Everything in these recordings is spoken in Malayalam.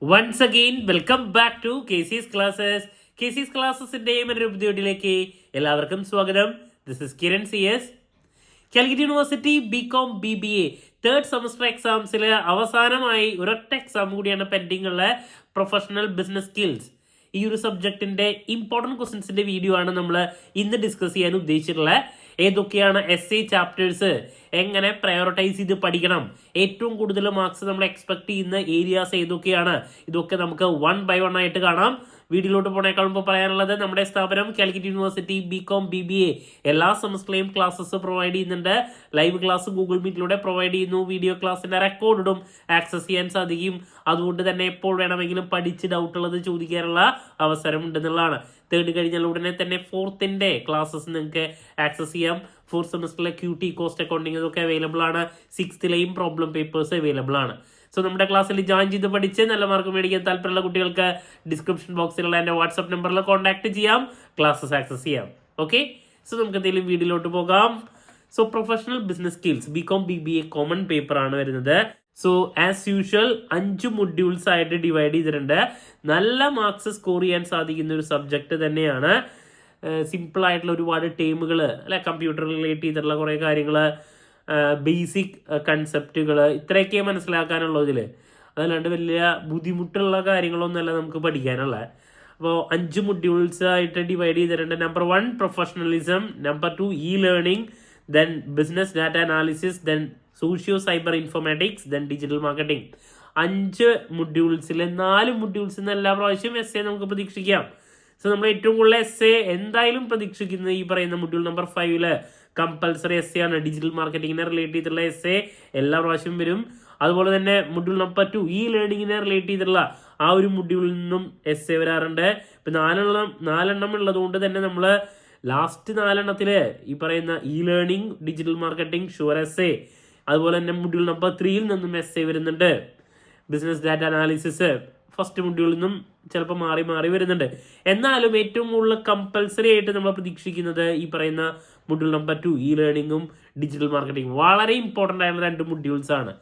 Once again, welcome back to KC's Classes. KC's Classes-ന്റെ മറ്റൊരു വീഡിയോയിലേക്ക് എല്ലാവർക്കും സ്വാഗതം. This is Kiran CS. Calicut university BCom BBA third semester എക്സാംസിലെ അവസാനമായി ഒരൊറ്റ എക്സാം കൂടിയാണ് പെൻഡിങ് ഉള്ള പ്രൊഫഷണൽ ബിസിനസ് സ്കിൽസ്. ഈ ഒരു സബ്ജക്റ്റിന്റെ ഇമ്പോർട്ടൻറ്റ് ക്വസ്റ്റ്യൻസിന്റെ വീഡിയോ ആണ് നമ്മൾ ഇന്ന് ഡിസ്കസ് ചെയ്യാൻ ഉദ്ദേശിച്ചിട്ടുള്ളത്. ഏതൊക്കെയാണ് essay ചാപ്റ്റേഴ്സ്, എങ്ങനെ പ്രയോറിറ്റൈസ് ചെയ്ത് പഠിക്കണം, ഏറ്റവും കൂടുതൽ മാർക്സ് നമ്മൾ എക്സ്പെക്ട് ചെയ്യുന്ന ഏരിയാസ് ഏതൊക്കെയാണ്, ഇതൊക്കെ നമുക്ക് 1 by 1 ആയിട്ട് കാണാം. വീഡിയോയിലോട്ട് പോണേക്കാൾ മുമ്പ് പറയാനുള്ളത്, നമ്മുടെ സ്ഥാപനം കാലിക്കറ്റ് യൂണിവേഴ്സിറ്റി BCom BBA എല്ലാ സെമസ്റ്ററിലെയും ക്ലാസ്സസ് പ്രൊവൈഡ് ചെയ്യുന്നുണ്ട്. ലൈവ് ക്ലാസ് ഗൂഗിൾ മീറ്റിലൂടെ പ്രൊവൈഡ് ചെയ്യുന്നു. വീഡിയോ ക്ലാസ്സിന്റെ റെക്കോർഡും ആക്സസ് ചെയ്യാൻ സാധിക്കും. അതുകൊണ്ട് തന്നെ എപ്പോൾ വേണമെങ്കിലും പഠിച്ച് ഡൗട്ടുള്ളത് ചോദിക്കാനുള്ള അവസരം ഉണ്ടെന്നുള്ളതാണ്. തേർഡ് കഴിഞ്ഞാൽ ഉടനെ തന്നെ ഫോർത്തിന്റെ ക്ലാസ്സസ് നിങ്ങൾക്ക് ആക്സസ് ചെയ്യാം. ഫോർത്ത് സെമസ്റ്ററിലെ QT കോസ്റ്റ് അക്കൗണ്ടിങ് ഇതൊക്കെ അവൈലബിൾ ആണ്. സിക്സ്ത്തിലെയും പ്രോബ്ലം പേപ്പേഴ്സ് അവൈലബിൾ ആണ്. സോ നമ്മുടെ ക്ലാസ്സിൽ ജോയിൻ ചെയ്ത് പഠിച്ച് നല്ല മാർക്ക് മേടിക്കാൻ താല്പര്യമുള്ള കുട്ടികൾക്ക് ഡിസ്ക്രിപ്ഷൻ ബോക്സിലുള്ള എൻ്റെ വാട്സ്ആപ്പ് നമ്പറിൽ കോൺടാക്ട് ചെയ്യാം, ക്ലാസ്സസ് ആക്സസ് ചെയ്യാം. ഓക്കെ, സോ നമുക്ക് എന്തെങ്കിലും വീഡിയോയിലോട്ട് പോകാം. So professional business skills BCom BBA common paper ആണ് വരുന്നത്. സോ ആസ് യൂഷ്വൽ 5 മൊഡ്യൂൾസ് ആയിട്ട് ഡിവൈഡ് ചെയ്തിട്ടുണ്ട്. നല്ല മാർക്സ് സ്കോർ ചെയ്യാൻ സാധിക്കുന്ന ഒരു സബ്ജക്റ്റ് തന്നെയാണ്. സിമ്പിൾ ആയിട്ടുള്ള ഒരുപാട് ടേമുകൾ അല്ലെ, കമ്പ്യൂട്ടർ റിലേറ്റ് ചെയ്തിട്ടുള്ള കുറേ കാര്യങ്ങൾ, ബേസിക് കൺസെപ്റ്റുകൾ, ഇത്രയൊക്കെ മനസ്സിലാക്കാനുള്ള ഇതിൽ. അതല്ലാണ്ട് വലിയ ബുദ്ധിമുട്ടുള്ള കാര്യങ്ങളൊന്നുമല്ല നമുക്ക് പഠിക്കാനുള്ള. അപ്പോൾ 5 മൊഡ്യൂൾസ് ആയിട്ട് ഡിവൈഡ് ചെയ്തിട്ടുണ്ട്. Number 1 professionalism, number 2 learning, then business data analysis, then socio cyber informatics, then digital marketing. 5 മൊഡ്യൂൾസിൽ 4 മൊഡ്യൂൾസിൽ നിന്ന് എല്ലാ പ്രാവശ്യം essay നമുക്ക് പ്രതീക്ഷിക്കാം. സോ നമ്മൾ ഏറ്റവും കൂടുതൽ essay എന്തായാലും പ്രതീക്ഷിക്കുന്നത് ഈ പറയുന്ന മൊഡ്യൂൾ നമ്പർ 5 കമ്പൽസറി essay ആണ്. ഡിജിറ്റൽ മാർക്കറ്റിങ്ങിനെ റിലേറ്റ് ചെയ്തിട്ടുള്ള essay എല്ലാ പ്രാവശ്യം വരും. അതുപോലെ തന്നെ മൊഡ്യൂൾ നമ്പർ 2 ലേണിങ്ങിനെ റിലേറ്റ് ചെയ്തിട്ടുള്ള ആ ഒരു മൊഡ്യൂളിൽ നിന്നും essay വരാറുണ്ട്. ഇപ്പം 4 ഉള്ളതുകൊണ്ട് തന്നെ നമ്മൾ ലാസ്റ്റ് 4 ഈ പറയുന്ന learning, digital marketing, sure essay, അതുപോലെ തന്നെ മൊഡ്യൂൾ നമ്പർ 3 നിന്നും essay വരുന്നുണ്ട്. ബിസിനസ് ഡാറ്റ അനാലിസിസ് ഫസ്റ്റ് മൊഡ്യൂളിൽ നിന്നും ചിലപ്പോൾ മാറി മാറി വരുന്നുണ്ട്. എന്നാലും ഏറ്റവും കൂടുതൽ കമ്പൽസറി ആയിട്ട് നമ്മൾ പ്രതീക്ഷിക്കുന്നത് ഈ പറയുന്ന മൊഡ്യൂൾ നമ്പർ 2 ലേണിംഗും ഡിജിറ്റൽ മാർക്കറ്റിംഗും വളരെ ഇമ്പോർട്ടൻ്റ് ആയിട്ടുള്ള 2 മൊഡ്യൂൾസ് ആണ്.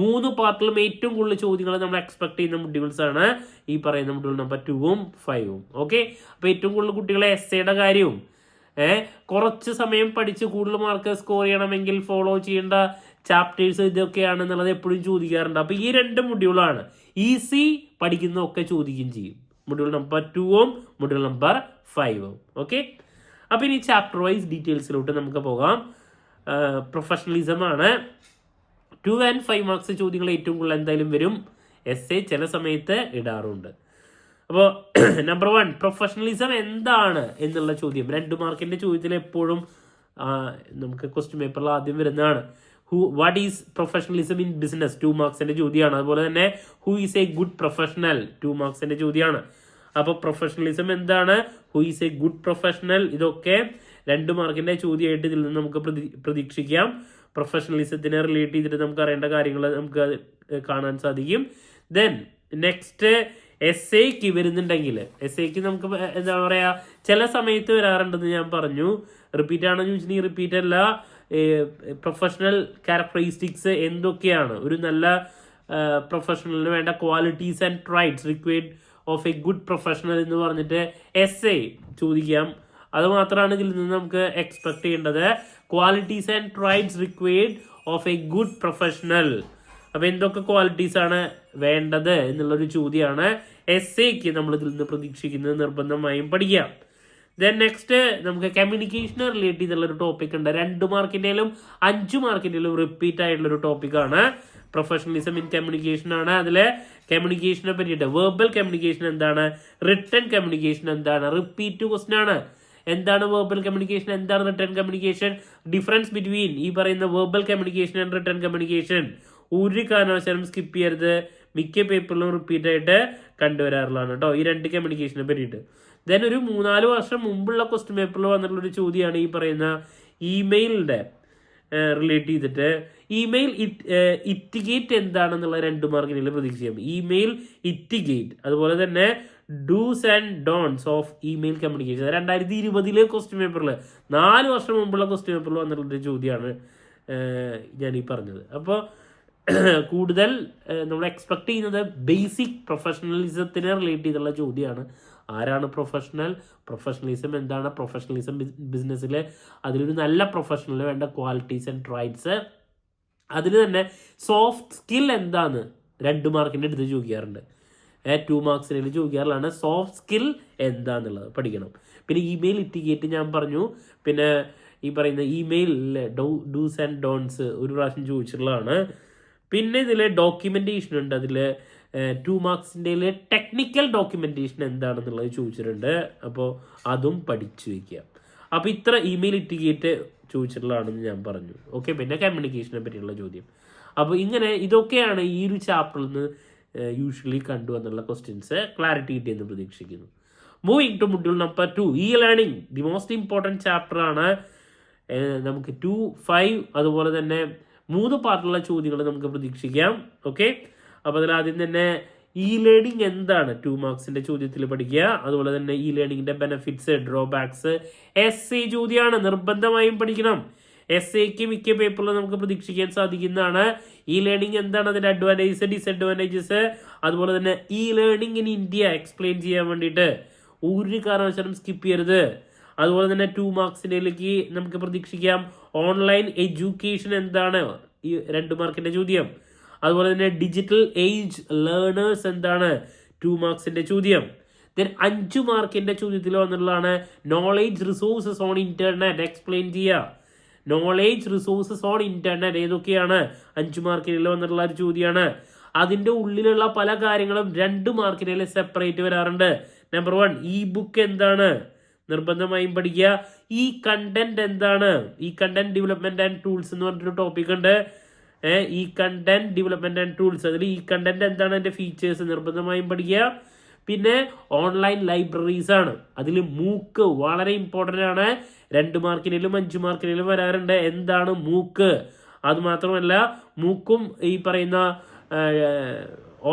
3 പാർട്ടിലും ഏറ്റവും കൂടുതൽ ചോദ്യങ്ങൾ നമ്മൾ എക്സ്പെക്ട് ചെയ്യുന്ന മൊഡ്യൂൾസ് ആണ് ഈ പറയുന്ന മൊഡ്യൂൾ നമ്പർ 2ഉം 5ഉം. ഓക്കെ, അപ്പോൾ ഏറ്റവും കൂടുതൽ കുട്ടികളെ essayയുടെ കാര്യവും കുറച്ച് സമയം പഠിച്ച് കൂടുതൽ മാർക്ക് സ്കോർ ചെയ്യണമെങ്കിൽ ഫോളോ ചെയ്യേണ്ട ചാപ്റ്റേഴ്സ് ഇതൊക്കെയാണെന്നുള്ളത് എപ്പോഴും ചോദിക്കാറുണ്ട്. അപ്പോൾ ഈ 2 മൊഡ്യൂളാണ് ഈസി, പഠിക്കുന്നതൊക്കെ ചോദിക്കുകയും ചെയ്യും. മൊഡ്യൂൾ നമ്പർ 2ഉം മൊഡ്യൂൾ നമ്പർ 5ഉം. ഓക്കെ, അപ്പോൾ ഇനി ചാപ്റ്റർ വൈസ് ഡീറ്റെയിൽസിലോട്ട് നമുക്ക് പോകാം. പ്രൊഫഷണലിസം ആണ്. 2 and 5 മാർക്സ് ചോദ്യങ്ങൾ ഏറ്റവും കൂടുതൽ എന്തായാലും വരും. essay ചില സമയത്ത് ഇടാറുണ്ട്. അപ്പോൾ നമ്പർ 1 പ്രൊഫഷണലിസം എന്താണ് എന്നുള്ള ചോദ്യം 2 മാർക്കിന്റെ ചോദ്യത്തിൽ എപ്പോഴും നമുക്ക് ക്വസ്റ്റ്യൻ പേപ്പറിൽ ആദ്യം വരുന്നതാണ്. What is professionalism in business, 2 മാർക്സിന്റെ ചോദ്യമാണ്. അതുപോലെ തന്നെ who is A good professional, 2 മാർക്സിന്റെ ചോദ്യമാണ്. അപ്പോൾ പ്രൊഫഷണലിസം എന്താണ്, who is A good professional, ഇതൊക്കെ 2 മാർക്കിന്റെ ചോദ്യമായിട്ട് ഇതിൽ നിന്ന് നമുക്ക് പ്രതീക്ഷിക്കാം. പ്രൊഫഷണലിസത്തിനെ റിലേറ്റ് ചെയ്തിട്ട് നമുക്ക് അറിയേണ്ട കാര്യങ്ങൾ നമുക്ക് കാണാൻ സാധിക്കും. ദെൻ നെക്സ്റ്റ് essayക്ക് വരുന്നുണ്ടെങ്കിൽ, essayക്ക് നമുക്ക് എന്താ പറയുക, ചില സമയത്ത് വരാറുണ്ടെന്ന് ഞാൻ പറഞ്ഞു. റിപ്പീറ്റ് ആണെന്ന് ചോദിച്ചിട്ടുണ്ടെങ്കിൽ റിപ്പീറ്റ് അല്ല. പ്രൊഫഷണൽ ക്യാരക്ടറിസ്റ്റിക്സ് എന്തൊക്കെയാണ്, ഒരു നല്ല പ്രൊഫഷണലിന് വേണ്ട qualities and traits required of A good professional എന്ന് പറഞ്ഞിട്ട് essay ചോദിക്കാം. അത് മാത്രമാണ് ഇതിൽ നിന്ന് നമുക്ക് എക്സ്പെക്ട് ചെയ്യേണ്ടത്. Qualities and traits required of A good professional. അപ്പോൾ എന്തൊക്കെ ക്വാളിറ്റീസ് ആണ് വേണ്ടത് എന്നുള്ളൊരു ചോദ്യമാണ് essayക്ക് നമ്മൾ ഇതിൽ നിന്ന് പ്രതീക്ഷിക്കുന്നത്. നിർബന്ധമായും പഠിക്കാം. ദെൻ നെക്സ്റ്റ് നമുക്ക് കമ്മ്യൂണിക്കേഷനെ റിലേറ്റ് ചെയ്തുള്ളൊരു ടോപ്പിക് ഉണ്ട്. 2 മാർക്കിൻ്റെയിലും 5 മാർക്കിൻ്റെയിലും റിപ്പീറ്റ് ആയിട്ടുള്ളൊരു ടോപ്പിക്കാണ്. പ്രൊഫഷണലിസം ഇൻ കമ്മ്യൂണിക്കേഷൻ ആണ്. അതിൽ കമ്മ്യൂണിക്കേഷനെ പറ്റിയിട്ട് വെർബൽ കമ്മ്യൂണിക്കേഷൻ എന്താണ്, റിട്ടൺ കമ്മ്യൂണിക്കേഷൻ എന്താണ്, റിപ്പീറ്റ് ക്വസ്റ്റ്യൻ ആണ്. എന്താണ് വെർബൽ കമ്മ്യൂണിക്കേഷൻ, എന്താണ് റിട്ടൺ കമ്മ്യൂണിക്കേഷൻ, ഡിഫറൻസ് ബിറ്റ്വീൻ ഈ പറയുന്ന verbal communication and written communication ഒരു കാരണവശാലും സ്കിപ്പ് ചെയ്യരുത്. മിക്ക പേപ്പറിലും റിപ്പീറ്റ് ആയിട്ട് കണ്ടുവരാറുള്ളതാണ് കേട്ടോ ഈ 2 കമ്മ്യൂണിക്കേഷനെ പറ്റിയിട്ട്. ദെൻ ഒരു 3-4 വർഷം മുമ്പുള്ള ക്വസ്റ്റ്യൻ പേപ്പറിൽ വന്നിട്ടുള്ളൊരു ചോദ്യമാണ് ഈ പറയുന്ന ഇമെയിലിൻ്റെ റിലേറ്റ് ചെയ്തിട്ട്. ഇമെയിൽ ഇറ്റിഗേറ്റ് എന്താണെന്നുള്ള 2 മാർക്കിനുള്ള പ്രതീക്ഷിക്കാം. ഇമെയിൽ ഇറ്റിഗേറ്റ്, അതുപോലെ തന്നെ dos and don'ts of email communication. 2020 question പേപ്പറിൽ 4 വർഷം മുമ്പുള്ള ക്വസ്റ്റ്യൻ പേപ്പറിൽ വന്നിട്ടുള്ളൊരു ചോദ്യമാണ് ഞാൻ ഈ പറഞ്ഞത്. അപ്പോൾ കൂടുതൽ നമ്മൾ എക്സ്പെക്ട് ചെയ്യുന്നത് ബേസിക് പ്രൊഫഷണലിസത്തിനെ റിലേറ്റ് ചെയ്തുള്ള ചോദ്യമാണ്. ആരാണ് പ്രൊഫഷണലിസം എന്താണ്, പ്രൊഫഷണലിസം ബിസിനസ്സിൽ അതിലൊരു നല്ല പ്രൊഫഷണലിന് വേണ്ട ക്വാളിറ്റീസ് ആൻഡ് ട്രൈറ്റ്സ്, അതിൽ തന്നെ സോഫ്റ്റ് സ്കിൽ എന്താണ് 2 മാർക്കിൻ്റെ അടുത്ത് ചോദിക്കാറുണ്ട്. 2 മാർക്സിന് ചോദിക്കാറുള്ളതാണ് സോഫ്റ്റ് സ്കിൽ എന്താന്നുള്ളത് പഠിക്കണം. പിന്നെ ഇമെയിൽ ഇറ്റിക്കേറ്റ് ഞാൻ പറഞ്ഞു. പിന്നെ ഈ പറയുന്ന ഇമെയിൽ ഡൂസ് ആൻഡ് ഡോൺസ് ഒരു പ്രാവശ്യം ചോദിച്ചിട്ടുള്ളതാണ്. പിന്നെ ഇതിൽ ഡോക്യുമെൻറ്റേഷൻ ഉണ്ട്. അതിൽ 2 മാർക്സിൻ്റെ ടെക്നിക്കൽ ഡോക്യുമെൻറ്റേഷൻ എന്താണെന്നുള്ളത് ചോദിച്ചിട്ടുണ്ട്. അപ്പോൾ അതും പഠിച്ചു വയ്ക്കുക. അപ്പോൾ ഇത്ര ഇമെയിൽ ഇറ്റിക്കേറ്റ് ചോദിച്ചിട്ടുള്ളതാണെന്ന് ഞാൻ പറഞ്ഞു. ഓക്കെ, പിന്നെ കമ്മ്യൂണിക്കേഷനെ പറ്റിയുള്ള ചോദ്യം. അപ്പോൾ ഇങ്ങനെ ഇതൊക്കെയാണ് ഈ ഒരു ചാപ്റ്ററിൽ നിന്ന് യൂഷ്വലി കണ്ടുവന്നുള്ള ക്വസ്റ്റ്യൻസ്. ക്ലാരിറ്റി കിട്ടിയെന്ന് പ്രതീക്ഷിക്കുന്നു. Moving to module number 2, E learning, the most important chapter ആണ്. നമുക്ക് 2, 5 അതുപോലെ തന്നെ 3 പാർട്ടുള്ള ചോദ്യങ്ങൾ നമുക്ക് പ്രതീക്ഷിക്കാം. ഓക്കെ, അപ്പോൾ അതിൽ ആദ്യം തന്നെ ഇ ലേണിംഗ് എന്താണ് 2 മാർക്സിൻ്റെ ചോദ്യത്തിൽ പഠിക്കുക. അതുപോലെ തന്നെ ഇ ലേണിംഗിൻ്റെ ബെനിഫിറ്റ്സ്, ഡ്രോബാക്സ്, എസ് എ ചോദ്യമാണ്, നിർബന്ധമായും പഠിക്കണം. എസ് എക്ക് മിക്ക പേപ്പറിലും നമുക്ക് പ്രതീക്ഷിക്കാൻ സാധിക്കുന്നതാണ്. ഇ ലേണിംഗ് എന്താണ്, അതിൻ്റെ അഡ്വാൻറ്റേജസ്, ഡിസഡ്വാൻറ്റേജസ്, അതുപോലെ തന്നെ E learning in India explain ചെയ്യാൻ വേണ്ടിയിട്ട് ഒരു കാരണവശാലും സ്കിപ്പ് ചെയ്യരുത്. അതുപോലെ തന്നെ 2 മാർക്സിലേക്ക് നമുക്ക് പ്രതീക്ഷിക്കാം ഓൺലൈൻ എഡ്യൂക്കേഷൻ എന്താണ്, ഈ 2 മാർക്കിൻ്റെ ചോദ്യം. അതുപോലെ തന്നെ ഡിജിറ്റൽ ഏജ് ലേണേഴ്സ് എന്താണ്, 2 മാർക്സിൻ്റെ ചോദ്യം. ദെൻ 5 മാർക്കിൻ്റെ ചോദ്യത്തിൽ വന്നിട്ടുള്ളതാണ് knowledge resources on internet explain ചെയ്യുക. നോളേജ് റിസോഴ്സസ് ഓൺ ഇന്റർനെറ്റ് ഏതൊക്കെയാണ് 5 മാർക്കിൽ വന്നിട്ടുള്ള ഒരു ചോദ്യമാണ്. അതിൻ്റെ ഉള്ളിലുള്ള പല കാര്യങ്ങളും 2 മാർക്കിനിൽ സെപ്പറേറ്റ് വരാറുണ്ട്. നമ്പർ 1, ഇ ബുക്ക് എന്താണ്, നിർബന്ധമായും പഠിക്കുക. ഈ കണ്ടന്റ് എന്താണ്, ഈ കണ്ടന്റ് ഡെവലപ്മെന്റ് ആൻഡ് ടൂൾസ് എന്ന് പറഞ്ഞൊരു ടോപ്പിക് ഉണ്ട്. ഈ കണ്ടന്റ് ഡെവലപ്മെന്റ് ആൻഡ് ടൂൾസ്, അതിൽ ഈ കണ്ടന്റ് എന്താണ്, അതിന്റെ ഫീച്ചേഴ്സ് നിർബന്ധമായും പഠിക്കുക. പിന്നെ ഓൺലൈൻ ലൈബ്രറീസ് ആണ്. അതിൽ മൂക്ക് വളരെ ഇമ്പോർട്ടൻ്റ് ആണ്. 2 മാർക്കിനും 5 മാർക്കിനും വരാറുണ്ട്. എന്താണ് മൂക്ക്? അത് മാത്രമല്ല മൂക്കും ഈ പറയുന്ന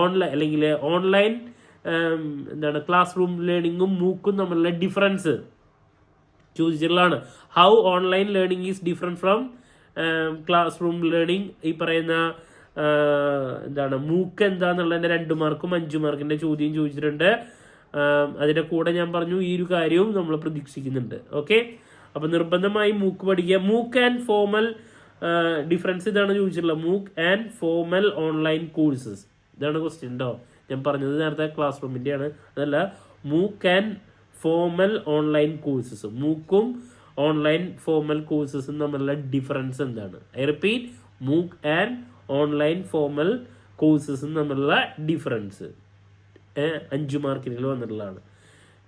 ഓൺലൈൻ അല്ലെങ്കിൽ ഓൺലൈൻ എന്താണ് ക്ലാസ് റൂം ലേണിങ്ങും മൂക്കും തമ്മിലുള്ള ഡിഫറൻസ് ചോദിച്ചിട്ടുള്ളതാണ്. How online learning is different from class room learning. ഈ പറയുന്ന എന്താണ് മൂക്ക് എന്താന്നുള്ളതിൻ്റെ 2 മാർക്കും 5 മാർക്കിൻ്റെ ചോദ്യം ചോദിച്ചിട്ടുണ്ട്. അതിൻ്റെ കൂടെ ഞാൻ പറഞ്ഞു ഈ ഒരു കാര്യവും നമ്മൾ പ്രതീക്ഷിക്കുന്നുണ്ട്. ഓക്കെ, അപ്പോൾ നിർബന്ധമായി മൂക്ക് പഠിക്കുക. മൂക്ക് ആൻഡ് ഫോമൽ ഡിഫറൻസ് ഇതാണ് ചോദിച്ചിട്ടുള്ളത്. മൂക്ക് ആൻഡ് ഫോമൽ ഓൺലൈൻ കോഴ്സസ്, ഇതാണ് ക്വസ്റ്റ്യൻ കേട്ടോ. ഞാൻ പറഞ്ഞത് നേരത്തെ ക്ലാസ് റൂമിൻ്റെയാണ്, അതല്ല. മൂക്ക് ആൻഡ് ഫോമൽ ഓൺലൈൻ കോഴ്സസ്, മൂക്കും ഓൺലൈൻ ഫോമൽ കോഴ്സസും തമ്മിലുള്ള ഡിഫറൻസ് എന്താണ്? ഐ റിപ്പീറ്റ്, മൂക്ക് ആൻഡ് ഓൺലൈൻ ഫോമൽ കോഴ്സസും തമ്മിലുള്ള ഡിഫറൻസ് 5 മാർക്കിൽ വന്നിട്ടുള്ളതാണ്.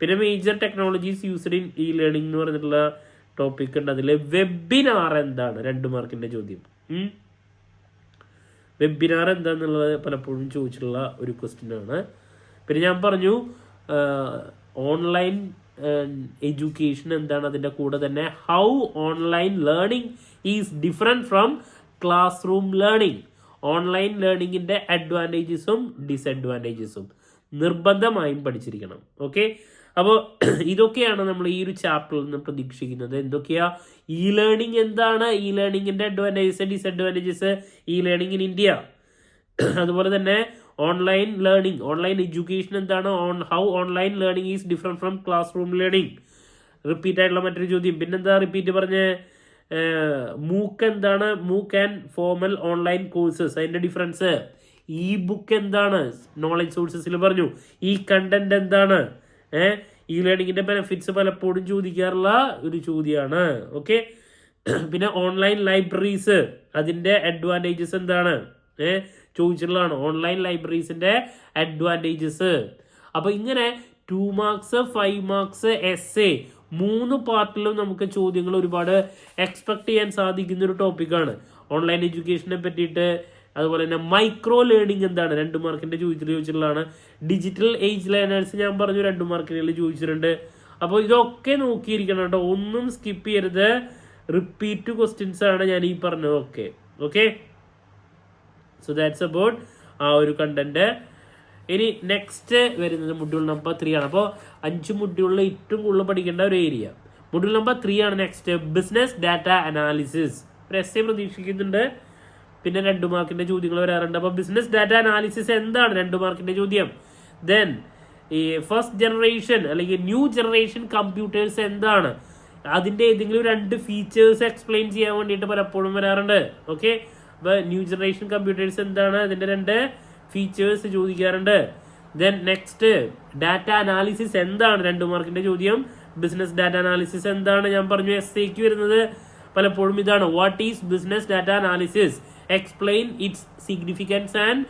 പിന്നെ major technologies used in E learning എന്ന് പറഞ്ഞിട്ടുള്ള ടോപ്പിക് ഉണ്ട്. അതിൽ വെബിനാർ എന്താണ്, 2 മാർക്കിൻ്റെ ചോദ്യം. വെബിനാർ എന്താണെന്നുള്ളത് പലപ്പോഴും ചോദിച്ചിട്ടുള്ള ഒരു ക്വസ്റ്റ്യൻ ആണ്. പിന്നെ ഞാൻ പറഞ്ഞു ഓൺലൈൻ എഡ്യൂക്കേഷൻ എന്താണ്, അതിൻ്റെ കൂടെ തന്നെ how online learning is different from class room learning. Online ലേണിങ്ങിൻ്റെ അഡ്വാൻറ്റേജസും ഡിസഡ്വാൻറ്റേജസും നിർബന്ധമായും പഠിച്ചിരിക്കണം. ഓക്കെ, അപ്പോൾ ഇതൊക്കെയാണ് നമ്മൾ ഈ ഒരു ചാപ്റ്ററിൽ നിന്ന് പ്രതീക്ഷിക്കുന്നത്. എന്തൊക്കെയാ ഇ ലേണിംഗ് എന്താണ്, ഇ ലേണിങ്ങിൻ്റെ അഡ്വാൻറ്റേജസ്, ഡിസഡ്വാൻറ്റേജസ്, ഇ ലേണിംഗ് ഇൻ ഇന്ത്യ, അതുപോലെ തന്നെ ഓൺലൈൻ ലേണിംഗ്, ഓൺലൈൻ എഡ്യൂക്കേഷൻ എന്താണ്, how online learning is different from class room learning. Repeat ആയിട്ടുള്ള മറ്റൊരു ചോദ്യം. പിന്നെന്താ റിപ്പീറ്റ് പറഞ്ഞ് മൂക്ക് എന്താണ്, MOOC and formal online courses, അതിൻ്റെ ഡിഫറൻസ്. ഇ ബുക്ക് എന്താണ്, നോളജ് സോഴ്സസിൽ പറഞ്ഞു. ഈ കണ്ടന്റ് എന്താണ്, ഇ ലേണിങ്ങിന്റെ ബെനിഫിറ്റ്സ് പലപ്പോഴും ചോദിക്കാറുള്ള ഒരു ചോദ്യമാണ്. ഓക്കെ, പിന്നെ ഓൺലൈൻ ലൈബ്രറീസ്, അതിന്റെ അഡ്വാൻറ്റേജസ് എന്താണ് ചോദിച്ചിട്ടുള്ളതാണ്. Online ലൈബ്രറീസിന്റെ advantages. അപ്പൊ ഇങ്ങനെ 2 മാർക്സ്, 5 മാർക്സ്, എസ് എ 3 പാർട്ടിലും നമുക്ക് ചോദ്യങ്ങൾ ഒരുപാട് എക്സ്പെക്ട് ചെയ്യാൻ സാധിക്കുന്ന ഒരു ടോപ്പിക്കാണ് ഓൺലൈൻ എഡ്യൂക്കേഷനെ പറ്റിയിട്ട്. അതുപോലെ തന്നെ മൈക്രോ ലേണിംഗ് എന്താണ്, 2 മാർക്കിന്റെ ചോദിച്ചിട്ടുള്ളതാണ്. ഡിജിറ്റൽ ഏജ് ലേണേഴ്സ് ഞാൻ പറഞ്ഞു 2 മാർക്കിനുള്ളിൽ ചോദിച്ചിട്ടുണ്ട്. അപ്പോൾ ഇതൊക്കെ നോക്കിയിരിക്കണം കേട്ടോ, ഒന്നും സ്കിപ്പ് ചെയ്യരുത്. റിപ്പീറ്റ് ക്വസ്റ്റ്യൻസ് ആണ് ഞാൻ ഈ പറഞ്ഞത്. ഓക്കെ, സോ ദാറ്റ്സ് അബൌട്ട് ആ ഒരു കണ്ടന്റ്. ഇനി നെക്സ്റ്റ് വരുന്നത് മൊഡ്യൂൾ നമ്പർ 3 ആണ്. അപ്പോൾ 5 മൊഡ്യൂളിൽ ഏറ്റവും കൂടുതൽ പഠിക്കേണ്ട ഒരു ഏരിയ മൊഡ്യൂൾ നമ്പർ 3 ആണ്. നെക്സ്റ്റ് ബിസിനസ് ഡാറ്റ അനാലിസിസ്, ഒരു എസ് എ പ്രതീക്ഷിക്കുന്നുണ്ട്. പിന്നെ 2 മാർക്കിന്റെ ചോദ്യങ്ങൾ വരാറുണ്ട്. അപ്പോൾ ബിസിനസ് ഡാറ്റ അനാലിസിസ് എന്താണ് 2 മാർക്കിന്റെ ചോദ്യം. ദെൻ ഈ ഫസ്റ്റ് ജനറേഷൻ അല്ലെങ്കിൽ ന്യൂ ജനറേഷൻ കമ്പ്യൂട്ടേഴ്സ് എന്താണ്, അതിന്റെ ഏതെങ്കിലും 2 ഫീച്ചേഴ്സ് എക്സ്പ്ലെയിൻ ചെയ്യാൻ വേണ്ടിയിട്ട് പലപ്പോഴും വരാറുണ്ട്. ഓക്കെ, അപ്പോൾ ന്യൂ ജനറേഷൻ കമ്പ്യൂട്ടേഴ്സ് എന്താണ്, അതിന്റെ 2 ഫീച്ചേഴ്സ് ചോദിക്കാറുണ്ട്. ദെൻ നെക്സ്റ്റ് ഡാറ്റ അനാലിസിസ് എന്താണ് 2 മാർക്കിന്റെ ചോദ്യം. ബിസിനസ് ഡാറ്റ അനാലിസിസ് എന്താണ്, ഞാൻ പറഞ്ഞു SAQ വരുന്നത് പലപ്പോഴും ഇതാണ്. What is business data analysis, explain its significance and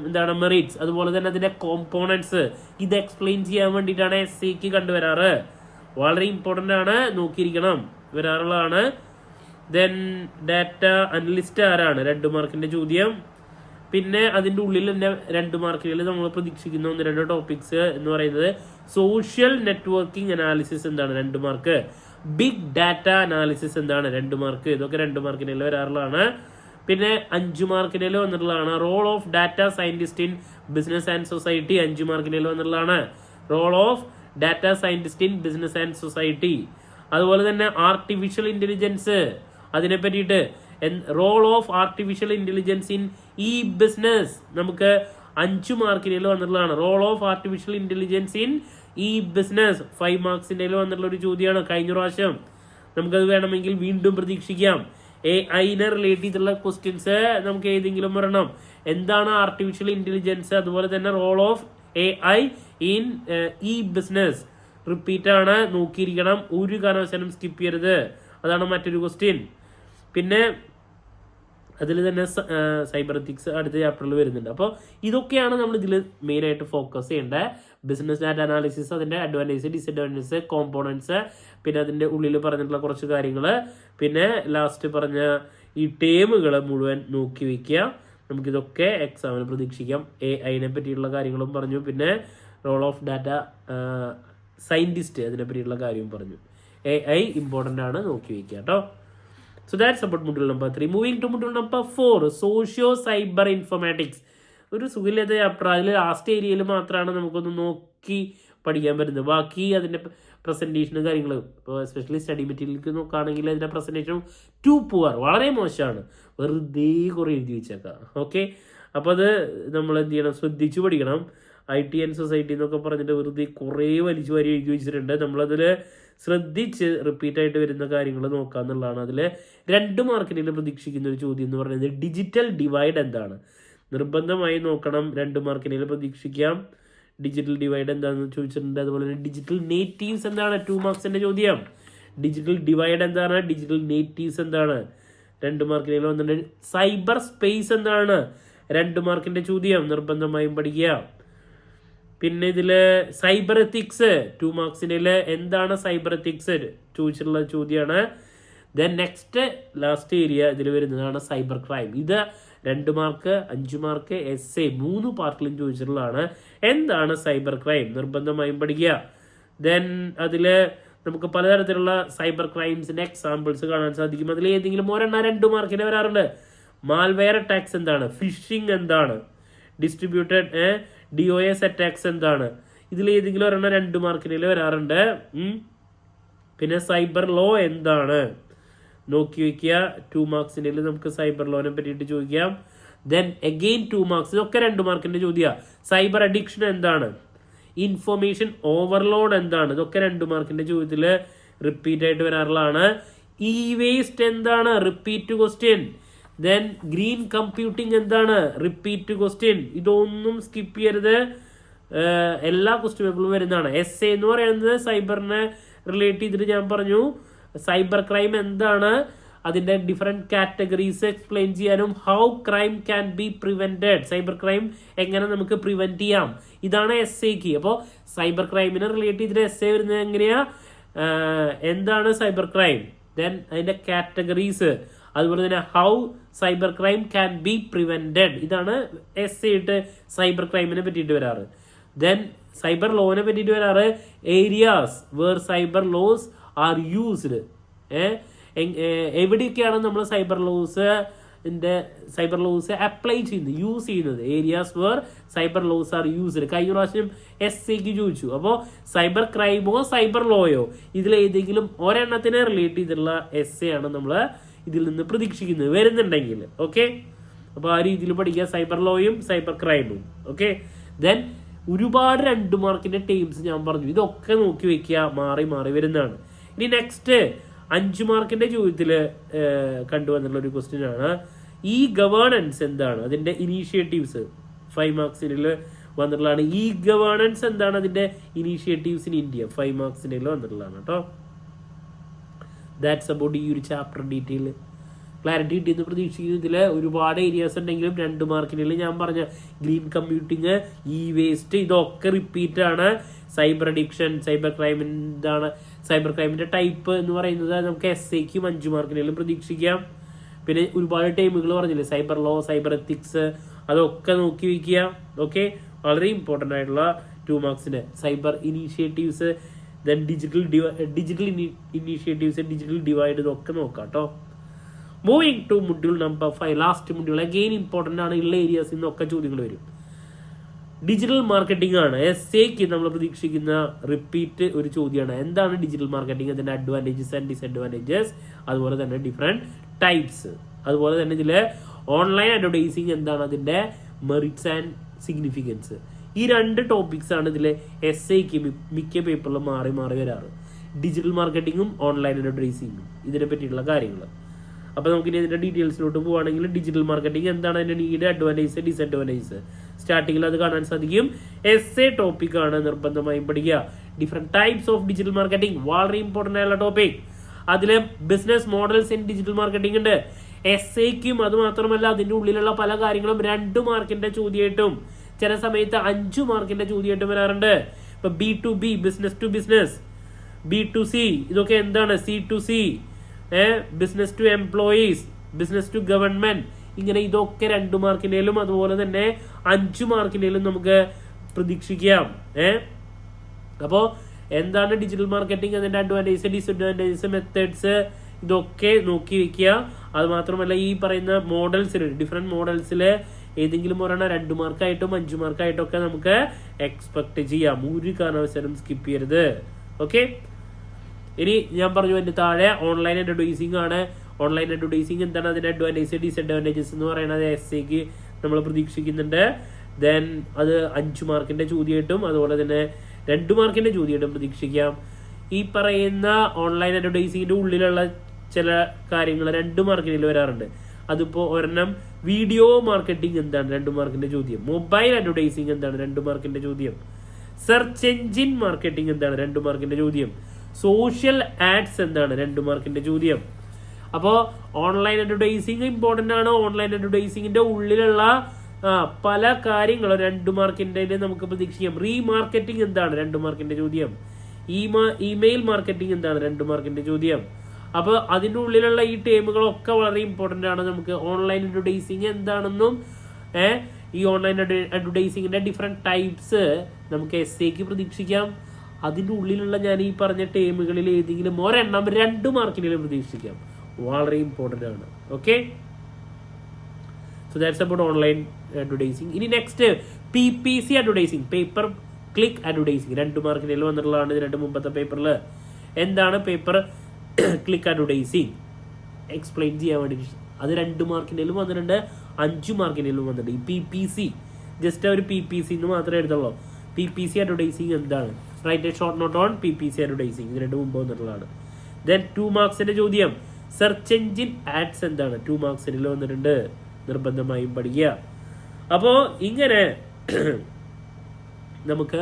എന്താണ് മെറിറ്റ്സ്, അതുപോലെ തന്നെ അതിന്റെ കോമ്പോണൻസ്, ഇത് എക്സ്പ്ലെയിൻ ചെയ്യാൻ വേണ്ടിയിട്ടാണ് SAQ കണ്ടുവരാറ്. വളരെ ഇമ്പോർട്ടൻ്റ് ആണ്, നോക്കിയിരിക്കണം, വരാറുള്ളതാണ്. ദെൻ ഡാറ്റ അനലിസ്റ്റ് ആരാണ് 2 മാർക്കിന്റെ ചോദ്യം. പിന്നെ അതിൻ്റെ ഉള്ളിൽ തന്നെ 2 മാർക്കുകളിൽ നമ്മൾ പ്രതീക്ഷിക്കുന്ന 1-2 ടോപ്പിക്സ് എന്ന് പറയുന്നത് സോഷ്യൽ നെറ്റ്വർക്കിംഗ് അനാലിസിസ് എന്താണ് 2 മാർക്ക്, ബിഗ് ഡാറ്റ അനാലിസിസ് എന്താണ് 2 മാർക്ക്, ഇതൊക്കെ 2 മാർക്കിനിൽ വരാറുള്ളതാണ്. പിന്നെ 5 മാർക്കിനിൽ വന്നിട്ടുള്ളതാണ് role of data scientist in business and society, 5 മാർക്കിനിൽ വന്നിട്ടുള്ളതാണ് role of data scientist in business and society. അതുപോലെ തന്നെ ആർട്ടിഫിഷ്യൽ ഇന്റലിജൻസ്, അതിനെ പറ്റിയിട്ട് role of artificial intelligence in e business, നമുക്ക് 5 മാർക്കിനിൽ വന്നിട്ടുള്ളതാണ് role of artificial intelligence in e business. 5 മാർക്സിന്റെ വന്നിട്ടുള്ള ഒരു ചോദ്യമാണ് കഴിഞ്ഞ പ്രാവശ്യം. നമുക്കത് വേണമെങ്കിൽ വീണ്ടും പ്രതീക്ഷിക്കാം. AI-നെ റിലേറ്റ് ചെയ്തുള്ള ക്വസ്റ്റ്യൻസ് നമുക്ക് ഏതെങ്കിലും വരണം. എന്താണ് ആർട്ടിഫിഷ്യൽ ഇന്റലിജൻസ്, അതുപോലെ തന്നെ role of AI in e business, repeat ആണ്, നോക്കിയിരിക്കണം, ഒരു കാരണവശാലും സ്കിപ്പ് ചെയ്യരുത്. അതാണ് മറ്റൊരു ക്വസ്റ്റ്യൻ. പിന്നെ അതിൽ തന്നെ സൈബർ എത്തിക്സ് അടുത്ത ചാപ്റ്ററിൽ വരുന്നുണ്ട്. അപ്പോൾ ഇതൊക്കെയാണ് നമ്മൾ ഇതിൽ മെയിനായിട്ട് ഫോക്കസ് ചെയ്യേണ്ടത്. ബിസിനസ് ഡാറ്റ അനാലിസിസ്, അതിൻ്റെ അഡ്വാൻറ്റേജ്, ഡിസഡ്വാൻറ്റേജ്, കോമ്പോണൻസ്, പിന്നെ അതിൻ്റെ ഉള്ളിൽ പറഞ്ഞിട്ടുള്ള കുറച്ച് കാര്യങ്ങൾ, പിന്നെ ലാസ്റ്റ് പറഞ്ഞ ഈ ടേമുകൾ മുഴുവൻ നോക്കി വയ്ക്കുക. നമുക്കിതൊക്കെ എക്സാമിന് പ്രതീക്ഷിക്കാം. AI-നെ പറ്റിയിട്ടുള്ള കാര്യങ്ങളും പറഞ്ഞു, പിന്നെ റോൾ ഓഫ് ഡാറ്റ സയൻറ്റിസ്റ്റ് അതിനെ പറ്റിയിട്ടുള്ള കാര്യവും പറഞ്ഞു. AI ഇമ്പോർട്ടൻ്റ് ആണ്, നോക്കി വയ്ക്കുക കേട്ടോ. So that's about module number 3. Moving to module number 4, socio-cyber informatics. ഒരു സുഖമില്ലാത്ത ചാപ്റ്റർ. അതിൽ ലാസ്റ്റ് ഏരിയയിൽ മാത്രമാണ് നമുക്കൊന്ന് നോക്കി പഠിക്കാൻ പറ്റുന്നത്. ബാക്കി അതിൻ്റെ പ്രസൻറ്റേഷനും കാര്യങ്ങളും, ഇപ്പോൾ എസ്പെഷ്യലി സ്റ്റഡി മെറ്റീരിയലിലേക്ക് നോക്കുകയാണെങ്കിൽ അതിൻ്റെ പ്രസൻറ്റേഷൻ ടു പുവർ, വളരെ മോശമാണ്, വെറുതെ കുറേ എഴുതി വെച്ചേക്കാം. ഓക്കെ, അപ്പോൾ അത് നമ്മൾ എന്ത് ചെയ്യണം, ശ്രദ്ധിച്ച് പഠിക്കണം. IT ആൻഡ് സൊസൈറ്റി എന്നൊക്കെ പറഞ്ഞിട്ട് വെറുതെ കുറേ വലിച്ചു വാരി എഴുതി വെച്ചിട്ടുണ്ട്. നമ്മളതിൽ ശ്രദ്ധിച്ച് റിപ്പീറ്റായിട്ട് വരുന്ന കാര്യങ്ങൾ നോക്കുക എന്നുള്ളതാണ്. അതിൽ 2 മാർക്കിന് പ്രതീക്ഷിക്കുന്ന ഒരു ചോദ്യം എന്ന് പറയുന്നത് ഡിജിറ്റൽ ഡിവൈഡ് എന്താണ്, നിർബന്ധമായി നോക്കണം. 2 മാർക്കിന് പ്രതീക്ഷിക്കാം. ഡിജിറ്റൽ ഡിവൈഡ് എന്താണെന്ന് ചോദിച്ചിട്ടുണ്ട്. അതുപോലെ തന്നെ ഡിജിറ്റൽ നേറ്റീവ്സ് എന്താണ്, 2 മാർക്സിന്റെ ചോദ്യം. ഡിജിറ്റൽ ഡിവൈഡ് എന്താണ്, ഡിജിറ്റൽ നേറ്റീവ്സ് എന്താണ്, 2 മാർക്കിന് വന്നിട്ടുണ്ട്. സൈബർ സ്പേസ് എന്താണ്, 2 മാർക്കിന്റെ ചോദ്യം, നിർബന്ധമായും പഠിക്കുക. പിന്നെ ഇതിൽ സൈബർ എത്തിക്സ് 2 മാർക്സിൻ്റെ എന്താണ് സൈബർ എത്തിക്സ് ചോദിച്ചിട്ടുള്ള ചോദ്യമാണ്. ദെൻ നെക്സ്റ്റ് ലാസ്റ്റ് ഏരിയ ഇതിൽ വരുന്നതാണ് സൈബർ ക്രൈം. ഇത് 2 മാർക്ക്, 5 മാർക്ക്, essay 3 പാർട്ടിലും ചോദിച്ചിട്ടുള്ളതാണ്. എന്താണ് സൈബർ ക്രൈം, നിർബന്ധമായും പഠിക്കുക. ദെൻ അതിൽ നമുക്ക് പലതരത്തിലുള്ള സൈബർ ക്രൈംസിന്റെ എക്സാമ്പിൾസ് കാണാൻ സാധിക്കും. അതിൽ ഏതെങ്കിലും 1-2 മാർക്കിന് വരാറുണ്ട്. മാൽവെയർ അറ്റാക്സ് എന്താണ്, ഫിഷിംഗ് എന്താണ്, ഡിസ്ട്രിബ്യൂട്ടഡ് DOS അറ്റാക്സ് എന്താണ്, ഇതിൽ ഏതെങ്കിലും 2 മാർക്കിന് വരാറുണ്ട്. പിന്നെ സൈബർ ലോ എന്താണ്, നോക്കി വയ്ക്കുക. 2 മാർക്സിൻ്റെ നമുക്ക് സൈബർ ലോനെ പറ്റിയിട്ട് ചോദിക്കാം. ദെൻ അഗെയിൻ 2 മാർക്സ്, ഇതൊക്കെ 2 മാർക്കിന്റെ ചോദ്യം. സൈബർ അഡിക്ഷൻ എന്താണ്, ഇൻഫർമേഷൻ ഓവർലോഡ് എന്താണ്, ഇതൊക്കെ 2 മാർക്കിന്റെ ചോദ്യത്തിൽ റിപ്പീറ്റ് ആയിട്ട് വരാറുള്ളതാണ്. ഇ വേസ്റ്റ് എന്താണ്, repeat question. Then green computing എന്താണ്, റിപ്പീറ്റ് ക്വസ്റ്റ്യൻ. ഇതൊന്നും സ്കിപ്പ് ചെയ്യരുത്, എല്ലാ ക്വസ്റ്റ്യൻ പേപ്പറിലും വരുന്നതാണ്. essay എന്ന് പറയുന്നത് സൈബറിനെ റിലേറ്റ് ചെയ്തിട്ട് ഞാൻ പറഞ്ഞു. സൈബർ ക്രൈം എന്താണ്, അതിന്റെ ഡിഫറെന്റ് കാറ്റഗറീസ് എക്സ്പ്ലെയിൻ ചെയ്യാനും how crime can be prevented, cyber crime എങ്ങനെ നമുക്ക് പ്രിവെന്റ് ചെയ്യാം, ഇതാണ് essayക്ക്. അപ്പോൾ സൈബർ ക്രൈമിനെ റിലേറ്റ് ചെയ്തിട്ട് essay വരുന്നത് എങ്ങനെയാ, എന്താണ് സൈബർ ക്രൈം, ദെൻ അതിന്റെ കാറ്റഗറീസ്, അതുപോലെ തന്നെ how cyber crime can be prevented, ഇതാണ് essay ഇട്ട് സൈബർ ക്രൈമിനെ പറ്റിയിട്ട് വരാറ്. ദെൻ സൈബർ ലോനെ പറ്റിയിട്ട് വരാറ് areas where cyber laws are used. എവിടെയൊക്കെയാണ് നമ്മൾ സൈബർ ലോസ് അപ്ലൈ ചെയ്യുന്നത്, യൂസ് ചെയ്യുന്നത്, areas where cyber laws are used. കഴിഞ്ഞ പ്രാവശ്യം essayക്ക് ചോദിച്ചു. അപ്പോൾ സൈബർ ക്രൈമോ സൈബർ ലോയോ ഇതിലേതെങ്കിലും ഒരെണ്ണത്തിനെ റിലേറ്റ് ചെയ്തിട്ടുള്ള essay ആണ് നമ്മൾ ഇതിൽ നിന്ന് പ്രതീക്ഷിക്കുന്നത് വരുന്നുണ്ടെങ്കിൽ. ഓക്കെ, അപ്പോൾ ആ രീതിയിൽ പഠിക്കുക. സൈബർ ലോയും സൈബർ ക്രൈമും. ഓക്കെ, ദെൻ ഒരുപാട് 2 മാർക്കിന്റെ ടേംസ് ഞാൻ പറഞ്ഞു, ഇതൊക്കെ നോക്കി വെക്കുക, മാറി മാറി വരുന്നതാണ്. ഇനി നെക്സ്റ്റ് 5 മാർക്കിന്റെ ചോദ്യത്തിൽ കണ്ടുവന്നുള്ള ഒരു ക്വസ്റ്റ്യൻ ആണ്, ഈ ഗവേണൻസ് എന്താണ്, അതിന്റെ ഇനീഷ്യേറ്റീവ്സ്. 5 മാർക്സിനിൽ വന്നിട്ടുള്ളതാണ്. ഈ ഗവേണൻസ് എന്താണ്, അതിന്റെ ഇനീഷ്യേറ്റീവ്സ് ഇൻ ഇന്ത്യ. 5 മാർക്സിനിൽ വന്നിട്ടുള്ളതാണ് കേട്ടോ. ദാറ്റ്സ് അബൌട്ട് ഈ ഒരു ചാപ്റ്റർ ഡീറ്റെയിൽ. ക്ലാരിറ്റി കിട്ടിയെന്ന് പ്രതീക്ഷിക്കുന്നു. ഇതിൽ ഒരുപാട് ഏരിയാസ് ഉണ്ടെങ്കിലും 2 മാർക്കിനിൽ ഞാൻ പറഞ്ഞ ഗ്രീൻ കമ്പ്യൂട്ടിങ്, ഇ വേസ്റ്റ്, ഇതൊക്കെ റിപ്പീറ്റ് ആണ്. സൈബർ അഡിക്ഷൻ, സൈബർ ക്രൈം എന്താണ്, സൈബർ ക്രൈമിന്റെ ടൈപ്പ് എന്ന് പറയുന്നത് നമുക്ക് SAയ്ക്കും 5 മാർക്കിനും പ്രതീക്ഷിക്കാം. പിന്നെ ഒരുപാട് ടൈമുകൾ പറഞ്ഞില്ലേ, സൈബർ ലോ, സൈബർ എത്തിക്സ്, അതൊക്കെ നോക്കി വയ്ക്കുക. ഓക്കെ, വളരെ ഇമ്പോർട്ടൻ്റ് ആയിട്ടുള്ള 2 മാർക്സിന്. Cyber initiatives, then digital initiatives, digital divide, ഇതൊക്കെ നോക്കാം കേട്ടോ. Moving to module number 5, last module. Again important ആണ്, ഉള്ള ഏരിയാസിൽ നിന്നൊക്കെ ചോദ്യങ്ങൾ വരും. ഡിജിറ്റൽ മാർക്കറ്റിംഗ് ആണ് SAയ്ക്ക് നമ്മൾ പ്രതീക്ഷിക്കുന്ന റിപ്പീറ്റ് ഒരു ചോദ്യമാണ്. എന്താണ് ഡിജിറ്റൽ മാർക്കറ്റിംഗ്, അതിന്റെ അഡ്വാൻറ്റേജസ് ആൻഡ് ഡിസഡ്വാൻറ്റേജസ്, അതുപോലെ തന്നെ ഡിഫറെന്റ് ടൈപ്സ്. അതുപോലെ തന്നെ ഇതിൽ ഓൺലൈൻ അഡ്വർടൈസിങ് എന്താണ്, അതിന്റെ മെറിറ്റ്സ് ആൻഡ് സിഗ്നിഫിക്കൻസ്. ഈ 2 ടോപ്പിക്സ് ആണ് ഇതിൽ SAയ്ക്ക് മിക്ക പേപ്പറിലും മാറി മാറി വരാറ്. ഡിജിറ്റൽ മാർക്കറ്റിംഗും ഓൺലൈൻ അഡ്വർടൈസിങ്ങും, ഇതിനെ പറ്റിയിട്ടുള്ള കാര്യങ്ങൾ. അപ്പോൾ നമുക്കിനി ഇതിന്റെ ഡീറ്റെയിൽസിലോട്ട് പോവുകയാണെങ്കിൽ, ഡിജിറ്റൽ മാർക്കറ്റിംഗ് എന്താണ്, അതിന്റെ നീഡ്, അഡ്വാൻറ്റേജസ്, ഡിസഡ്വാൻറ്റേജസ് സ്റ്റാർട്ടിങ്ങിൽ അത് കാണാൻ സാധിക്കും. SA ടോപ്പിക് ആണ്, നിർബന്ധമായും പഠിക്കുക. Different types of digital marketing, വളരെ ഇമ്പോർട്ടൻ്റ് ആയുള്ള ടോപ്പിക്. അതിൽ business models in digital marketing ഉണ്ട്. SAയ്ക്കും അത് മാത്രമല്ല അതിന്റെ ഉള്ളിലുള്ള പല കാര്യങ്ങളും 2 മാർക്കിന്റെ ചോദ്യമായിട്ടും ചില സമയത്ത് 5 മാർക്കിന്റെ ചോദ്യമായിട്ടും വരാറുണ്ട്. ഇപ്പൊ B2B, business to business, B2C, ഇതൊക്കെ എന്താണ്, C2C, business to employees, business to government, ഇങ്ങനെ ഇതൊക്കെ 2 മാർക്കിന്റെയും അതുപോലെ തന്നെ 5 മാർക്കിന്റെയും നമുക്ക് പ്രതീക്ഷിക്കാം. അപ്പോ എന്താണ് ഡിജിറ്റൽ മാർക്കറ്റിംഗ്, അതിന്റെ അഡ്വാൻറ്റേജസ്, ഡിസഡ്വാൻറ്റേജസ്, മെത്തേഡ്സ്, ഇതൊക്കെ നോക്കി വെക്കുക. അത് മാത്രമല്ല ഈ പറയുന്ന മോഡൽസിൽ, ഡിഫറെന്റ് മോഡൽസിൽ ഏതെങ്കിലും ഒരെണ്ണം 2 മാർക്കായിട്ടും 5 മാർക്കായിട്ടും ഒക്കെ നമുക്ക് എക്സ്പെക്ട് ചെയ്യാം. ഒരു കാരണവശാലും സ്കിപ്പ് ചെയ്യരുത്. ഓക്കെ, ഇനി ഞാൻ പറഞ്ഞു അതിന്റെ താഴെ ഓൺലൈൻ അഡ്വർടൈസിംഗ് ആണ്. ഓൺലൈൻ അഡ്വർടൈസിംഗ് എന്താണ്, അതിന്റെ അഡ്വാൻറ്റേജസ്, ഡിസഡ്വാൻറ്റേജസ് എന്ന് പറയുന്നത് SAയ്ക്ക് നമ്മൾ പ്രതീക്ഷിക്കുന്നുണ്ട്. ദെൻ അത് 5 മാർക്കിന്റെ ചോദ്യമായിട്ടും അതുപോലെ തന്നെ 2 മാർക്കിന്റെ ചോദ്യമായിട്ടും പ്രതീക്ഷിക്കാം. ഈ പറയുന്ന ഓൺലൈൻ അഡ്വർടൈസിംഗിന്റെ ഉള്ളിലുള്ള ചില കാര്യങ്ങൾ 2 മാർക്കിനിൽ വരാറുണ്ട്. അതിപ്പോ ഒരെണ്ണം വീഡിയോ മാർക്കറ്റിംഗ് എന്താണ്, 2 മാർക്കിന്റെ ചോദ്യം. മൊബൈൽ അഡ്വർടൈസിംഗ് എന്താണ്, 2 മാർക്കിന്റെ ചോദ്യം. സെർച്ച് എഞ്ചിൻ മാർക്കറ്റിംഗ് എന്താണ്, 2 മാർക്കിന്റെ ചോദ്യം. സോഷ്യൽ ആഡ്സ് എന്താണ്, 2 മാർക്കിന്റെ ചോദ്യം. അപ്പോൾ ഓൺലൈൻ അഡ്വർടൈസിംഗ് ഇമ്പോർട്ടന്റ് ആണ്. ഓൺലൈൻ അഡ്വർടൈസിംഗിന്റെ ഉള്ളിലുള്ള പല കാര്യങ്ങളും 2 മാർക്കിന്റെ നമുക്ക് പ്രതീക്ഷിക്കാം. റീമാർക്കറ്റിംഗ് എന്താണ്, 2 മാർക്കിന്റെ ചോദ്യം. ഇമെയിൽ മാർക്കറ്റിംഗ് എന്താണ്, 2 മാർക്കിന്റെ ചോദ്യം. അപ്പൊ അതിന്റെ ഉള്ളിലുള്ള ഈ ടേമുകളൊക്കെ വളരെ ഇമ്പോർട്ടന്റ് ആണ്. നമുക്ക് ഓൺലൈൻ അഡ്വർടൈസിംഗ് എന്താണെന്നും ഈ ഓൺലൈൻ അഡ്വർടൈസിംഗിന്റെ ഡിഫറെന്റ് ടൈപ്സ് നമുക്ക് SAയ്ക്ക് പ്രതീക്ഷിക്കാം. അതിന്റെ ഉള്ളിലുള്ള ഞാൻ ഈ പറഞ്ഞ ടേമുകളിൽ ഏതെങ്കിലും ഒരെണ്ണം 2 മാർക്കിനെങ്കിലും പ്രതീക്ഷിക്കാം. വളരെ ഇമ്പോർട്ടന്റ് ആണ്. Okay, so that's about online advertising. ഇനി next PPC advertising, pay per click advertising, 2 മാർക്കിനെങ്കിലും വന്നിട്ടുള്ളതാണ്. ഇതിന്റെ മുമ്പത്തെ പേപ്പറിൽ എന്താണ് പേപ്പർ ക്ലിക്ക് അഡ്വർടൈസിംഗ് എക്സ്പ്ലെയിൻ ചെയ്യാൻ വേണ്ടി അത് 2 മാർക്കിന്റെയും വന്നിട്ടുണ്ട്, 5 മാർക്കിന്റെയും വന്നിട്ടുണ്ട്. ഈ PPC ജസ്റ്റ് ഒരു PPC എന്ന് മാത്രമേ എഴുതുള്ളൂ. PPC അഡ്വർടൈസിംഗ് എന്താണ്, write a short note on PPC advertising, ഇത് 2 മുമ്പ് വന്നിട്ടുള്ളതാണ്. ദെൻ 2 മാർക്സിന്റെ ചോദ്യം, സെർച്ച് എഞ്ചിൻ ആഡ്സ് എന്താണ്, 2 മാർക്സിൽ വന്നിട്ടുണ്ട്, നിർബന്ധമായും പഠിക്കുക. അപ്പോ ഇങ്ങനെ നമുക്ക്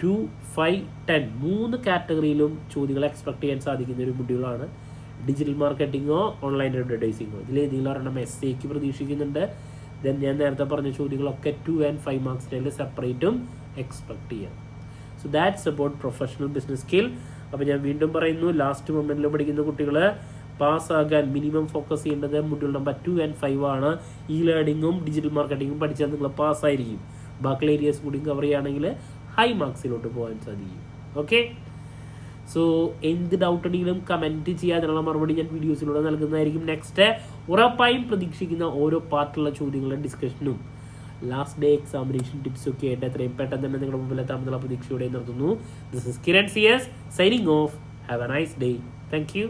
2, 5, 10 3 കാറ്റഗറിയിലും ചോദ്യങ്ങൾ എക്സ്പെക്ട് ചെയ്യാൻ സാധിക്കുന്ന ഒരു മൊഡ്യൂളാണ് ഡിജിറ്റൽ മാർക്കറ്റിംഗോ ഓൺലൈൻ അഡ്വർടൈസിംഗോ. ഇതിലേതെങ്കിലും ഒരെണ്ണം SAയ്ക്ക് പ്രതീക്ഷിക്കുന്നുണ്ട്. ദെൻ ഞാൻ നേരത്തെ പറഞ്ഞ ചോദ്യങ്ങളൊക്കെ 2 and 5 മാർക്സിൻ്റെ സെപ്പറേറ്റും എക്സ്പെക്ട് ചെയ്യാം. So that's about professional business skill. അപ്പോൾ ഞാൻ വീണ്ടും പറയുന്നു, ലാസ്റ്റ് മൊമെന്റിൽ പഠിക്കുന്ന കുട്ടികൾ പാസ്സാകാൻ മിനിമം ഫോക്കസ് ചെയ്യേണ്ടത് മൊഡ്യൂൾ നമ്പർ 2 and 5 ആണ്. ഇ ലേണിംഗും ഡിജിറ്റൽ മാർക്കറ്റിംഗും പഠിച്ചാൽ നിങ്ങൾ പാസ്സായിരിക്കും. ബാക്കിയുള്ള ഏരിയാസ് കൂടി കവർ ചെയ്യുകയാണെങ്കിൽ ഹൈ മാർക്സിലോട്ട് പോകാൻ സാധിക്കും. ഓക്കെ, സോ എന്ത് ഡൗട്ട് ഉണ്ടെങ്കിലും കമൻറ്റ് ചെയ്യുക. അതിനുള്ള മറുപടി ഞാൻ വീഡിയോസിലൂടെ നൽകുന്നതായിരിക്കും. നെക്സ്റ്റ് ഉറപ്പായും പ്രതീക്ഷിക്കുന്ന ഓരോ പാർട്ടുള്ള ചോദ്യങ്ങളുടെ ഡിസ്കഷനും ലാസ്റ്റ് ഡേ എക്സാമിനേഷൻ ടിപ്സ് ഒക്കെ ആയിട്ട് എത്രയും പെട്ടെന്ന് തന്നെ നിങ്ങളുടെ മുമ്പിൽ എത്താമെന്നുള്ള പ്രതീക്ഷയോടെ നിർത്തുന്നു. This is Kiran CS signing off. Have a nice day. Thank U.